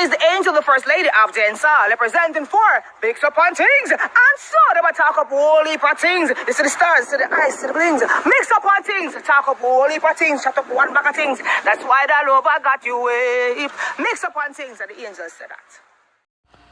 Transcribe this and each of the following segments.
is the angel, the first lady of Dancehall, representing for Mix Up on Things. And so they might talk up whole heap of things. You see the stars, see the ice, see the blings. Mix up on things, talk up whole heap of things, shut up one bag of things. That's why that love I got you wave. Mix up on things, and the angels said that.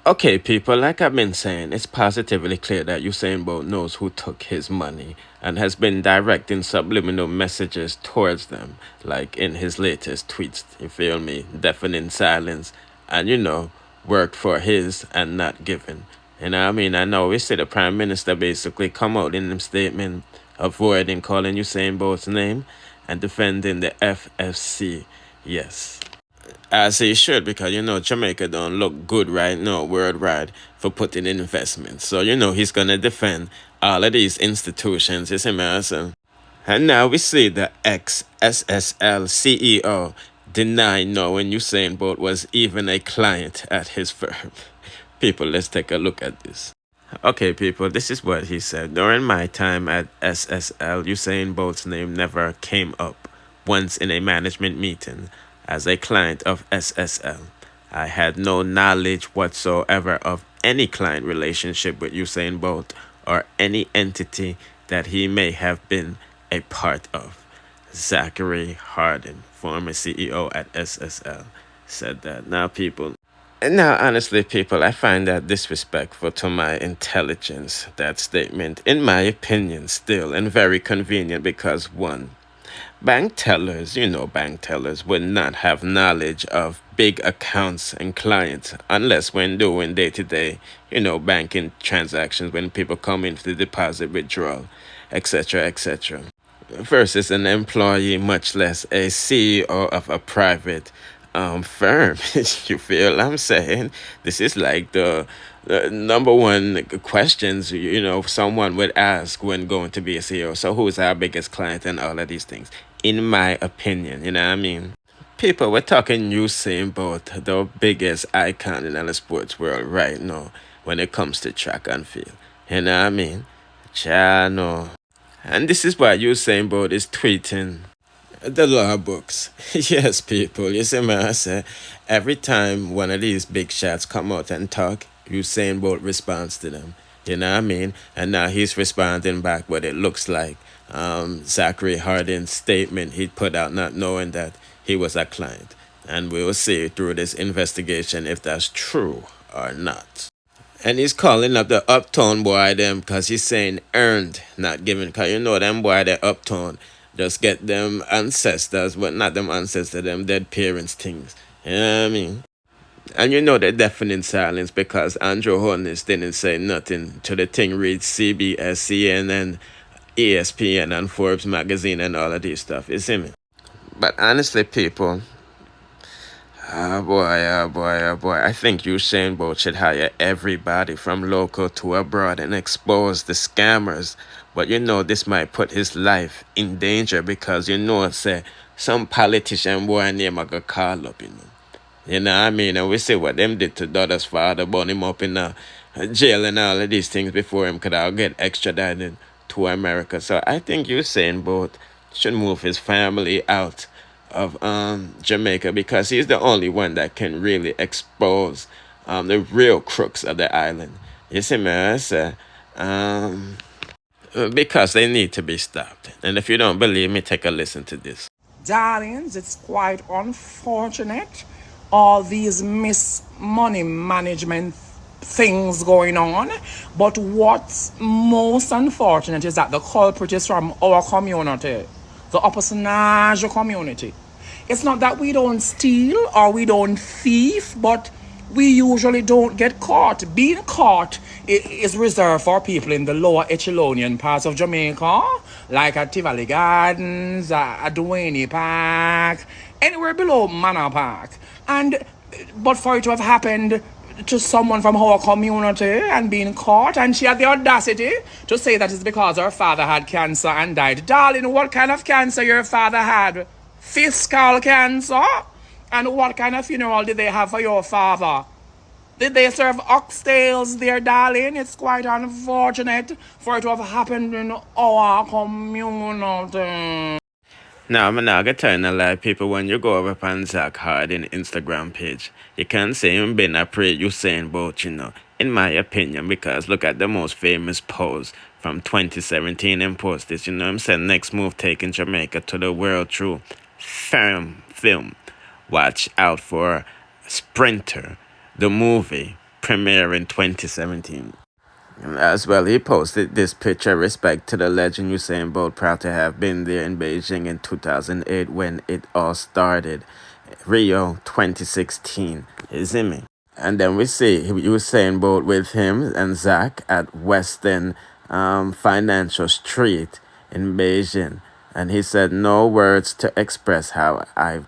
Okay, people, like I've been saying, it's positively clear that Usain Bolt knows who took his money and has been directing subliminal messages towards them, like in his latest tweets, you feel me, deafening silence, and, worked for his and not given. You know what I mean? I know we see the Prime Minister basically come out in the statement avoiding calling Usain Bolt's name and defending the FFC. Yes. As he should, because, Jamaica don't look good right now worldwide for putting in investments. So, he's going to defend all of these institutions. You see me, also? And now we see the ex-SSL CEO deny knowing Usain Bolt was even a client at his firm. People, let's take a look at this. Okay, people, this is what he said. During my time at SSL, Usain Bolt's name never came up once in a management meeting. As a client of SSL, I had no knowledge whatsoever of any client relationship with Usain Bolt or any entity that he may have been a part of. Zachary Hardin, former CEO at SSL, said that. Now, honestly, people, I find that disrespectful to my intelligence, that statement, in my opinion, still, and very convenient because, one, bank tellers would not have knowledge of big accounts and clients unless when doing day-to-day, banking transactions, when people come in for the deposit withdrawal, etc., etc. Versus an employee, much less a CEO of a private firm. You feel I'm saying? This is like the number one questions, someone would ask when going to be a CEO. So who's our biggest client and all of these things? In my opinion, you know what I mean? People, we're talking Usain Bolt, the biggest icon in the sports world right now when it comes to track and field. You know what I mean? Chano. And this is why Usain Bolt is tweeting the law books. Yes, people, you see me, I say, every time one of these big shots come out and talk, Usain Bolt responds to them. You know what I mean? And now he's responding back what it looks like. Zachary Hardin's statement he put out not knowing that he was a client. And we will see through this investigation if that's true or not. And he's calling up the uptown boy them because he's saying earned, not given. Because them boy, they uptown. Just get them ancestors, but not them ancestors, them dead parents things. You know what I mean? And they're deafening silence because Andrew Holness didn't say nothing to the thing reads CBS, CNN, ESPN, and Forbes magazine and all of this stuff. You see me? But honestly, people, oh boy. I think Usain Bolt should hire everybody from local to abroad and expose the scammers. But this might put his life in danger because say some politician boy name I got call up, You know what I mean? And we see what them did to Dada's father, burn him up in jail and all of these things before him could get extradited to America. So I think Usain Bolt should move his family out of Jamaica because he's the only one that can really expose the real crooks of the island. You see me, I say, because they need to be stopped. And if you don't believe me, take a listen to this. Darlings, it's quite unfortunate. All these money management things going on. But what's most unfortunate is that the culprit is from our community, the upper community. It's not that we don't steal or we don't thief, but we usually don't get caught. Being caught is reserved for people in the lower echelonian parts of Jamaica, like at Tivoli Gardens, at Dowey Park, anywhere below Manor Park. But for it to have happened to someone from our community and being caught, and she had the audacity to say that it's because her father had cancer and died. Darling, what kind of cancer your father had? Fiscal cancer? And what kind of funeral did they have for your father? Did they serve oxtails there, darling? It's quite unfortunate for it to have happened in our community. Now, I'm not gonna tell you a lie, people. When you go over on Zach Harding Instagram page, you can't say him been a pre Usain Bolt, in my opinion, because look at the most famous pose from 2017 and post this, him said next move taking Jamaica to the world through film. Watch out for Sprinter, the movie, premiere in 2017. As well, he posted this picture, respect to the legend Usain Bolt, proud to have been there in Beijing in 2008 when it all started. Rio 2016, you see me? And then we see Usain Bolt with him and Zach at Western Financial Street in Beijing. And he said, no words to express how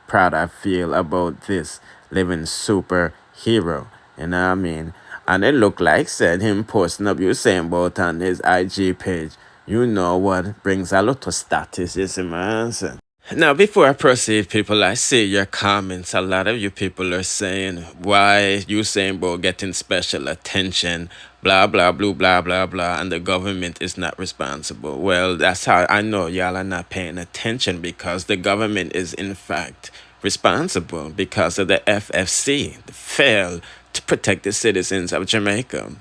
proud I feel about this living superhero. You know what I mean? And it looked like said him posting up Usain Bolt on his IG page. You know what brings a lot of status, you see my answer. Now, before I proceed, people, I see your comments. A lot of you people are saying, why Usain Bolt getting special attention, blah, blah, blah, blah, blah, blah, and the government is not responsible. Well, that's how I know y'all are not paying attention, because the government is, in fact, responsible because of the FFC, the failed to protect the citizens of Jamaica.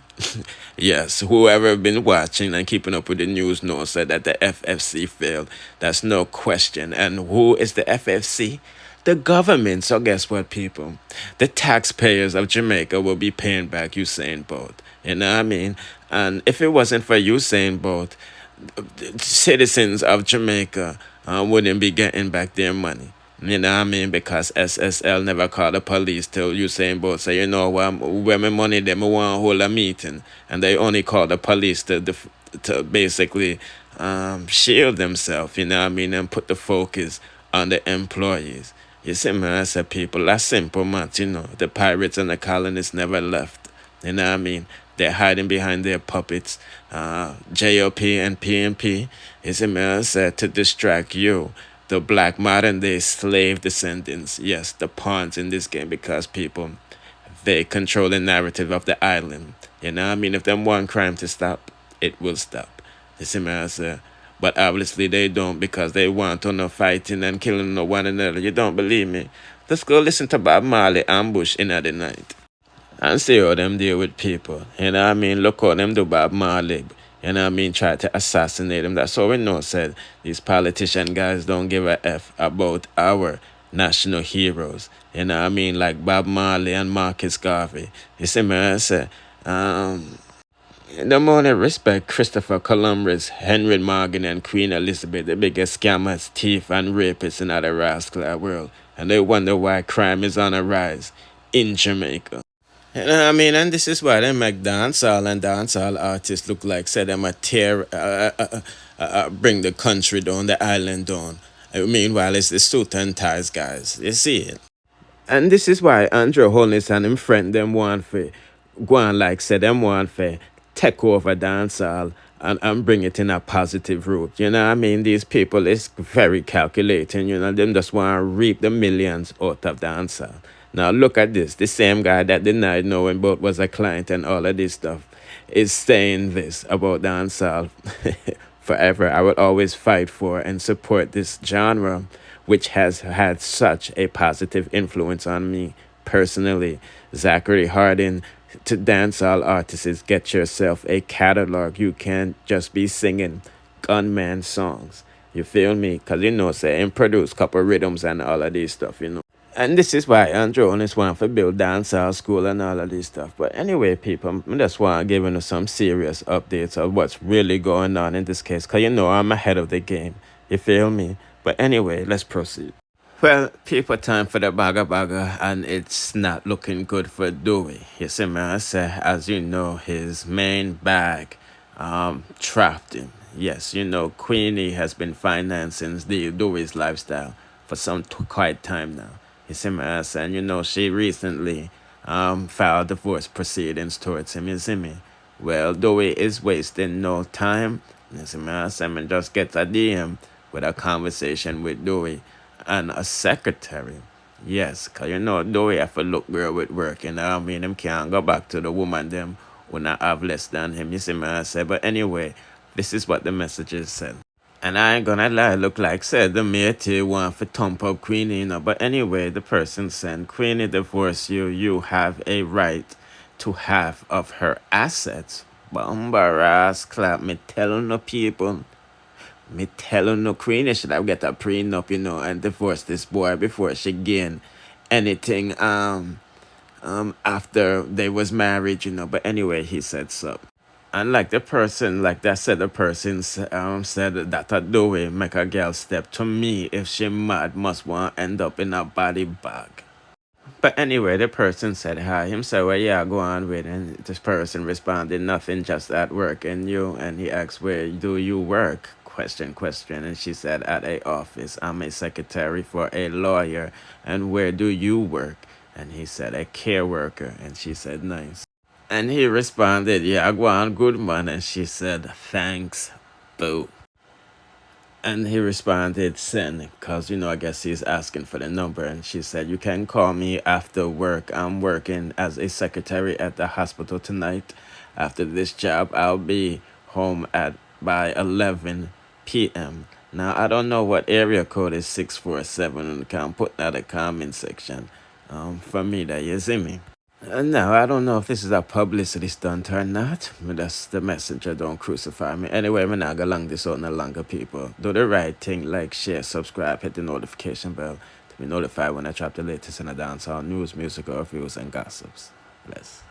Yes, whoever been watching and keeping up with the news knows that the FFC failed. That's no question. And who is the FFC? The government. So guess what, people? The taxpayers of Jamaica will be paying back Usain Bolt. You know what I mean? And if it wasn't for Usain Bolt, citizens of Jamaica wouldn't be getting back their money. You know what I mean? Because SSL never called the police till Usain Bolt say, you know what, where my money them, I want to hold a meeting. And they only called the police to basically shield themselves, you know what I mean, and put the focus on the employees. You see, man, I said, people, that's simple, man. The pirates and the colonists never left. You know what I mean? They're hiding behind their puppets, JOP and PNP. You see, man, I said, to distract you, the black modern day slave descendants, yes, the pawns in this game, because people, they control the narrative of the island. You know what I mean? If them want crime to stop, it will stop. You see me, I say? But obviously they don't, because they want to no fighting and killing no one another. You don't believe me? Let's go listen to Bob Marley Ambush in the night and see how them deal with people. You know what I mean? Look how them do Bob Marley. You know what I mean? Try to assassinate him. That's all we know, said. These politician guys don't give a F about our national heroes. You know what I mean? Like Bob Marley and Marcus Garvey. You see me? I say, the more they respect Christopher Columbus, Henry Morgan, and Queen Elizabeth, the biggest scammers, thief, and rapists in the rascal world. And they wonder why crime is on a rise in Jamaica. You know what I mean? And this is why they make dancehall and dancehall artists look like, say, them a bring the country down, the island down. Meanwhile, it's the suit and ties guys. You see it? And this is why Andrew Holness and him friend them want for go on like say them want for take over dancehall and bring it in a positive route. You know what I mean? These people is very calculating, them just want to reap the millions out of dancehall. Now look at this. The same guy that denied knowing Bolt was a client and all of this stuff is saying this about dancehall. Forever, I will always fight for and support this genre, which has had such a positive influence on me personally. Zachary Harding, to dancehall artists, get yourself a catalog. You can't just be singing gunman songs. You feel me? Because, say, and produce couple rhythms and all of this stuff. And this is why Andrew Honest want to build dancehall school and all of this stuff. But anyway, people, I just want to give you some serious updates of what's really going on in this case. Because, I'm ahead of the game. You feel me? But anyway, let's proceed. Well, people, time for the bagger, and it's not looking good for Dowey. You see, man, I say, as you know, his main bag trapped him. Yes, Queenie has been financing the Dowey's lifestyle for some quite time now. You see, man, I say, and she recently filed divorce proceedings towards him. You see me? Well, Dowey is wasting no time. You see, man, I say, man, just get a DM with a conversation with Dowey and a secretary. Yes, because Dowey have to look girl with work, I mean, him can't go back to the woman them who not have less than him, you see me I say. But anyway, this is what the messages said. And I ain't gonna lie, look like said the matey want for thump up Queenie, But anyway, the person said, Queenie divorce you, you have a right to half of her assets. Bumbaras clap, me telling the people. Me telling no Queenie should have get a prenup, and divorce this boy before she gain anything after they was married, But anyway, he said so. And like the person, like that said, the person said that a Dowey make a girl step to me if she mad must want end up in a body bag. But anyway, the person said hi. Him said, well, yeah, go on with it. And this person responded, nothing, just at work. And you? And he asked, where do you work? Question. And she said, at a office. I'm a secretary for a lawyer. And where do you work? And he said, a care worker. And she said, nice. And he responded, yeah, go on, good man. And she said, thanks, boo. And he responded, send, because, I guess he's asking for the number. And she said, you can call me after work. I'm working as a secretary at the hospital tonight. After this job, I'll be home by 11 p.m. Now, I don't know what area code is 647. And can put that in the comment section for me that you see me. Now, I don't know if this is a publicity stunt or not. But that's the messenger, don't crucify me. Anyway, I'm not going to long this out no longer, people. Do the right thing, like, share, subscribe, hit the notification bell to be notified when I drop the latest in the dancehall news, music, reviews, and gossips. Bless.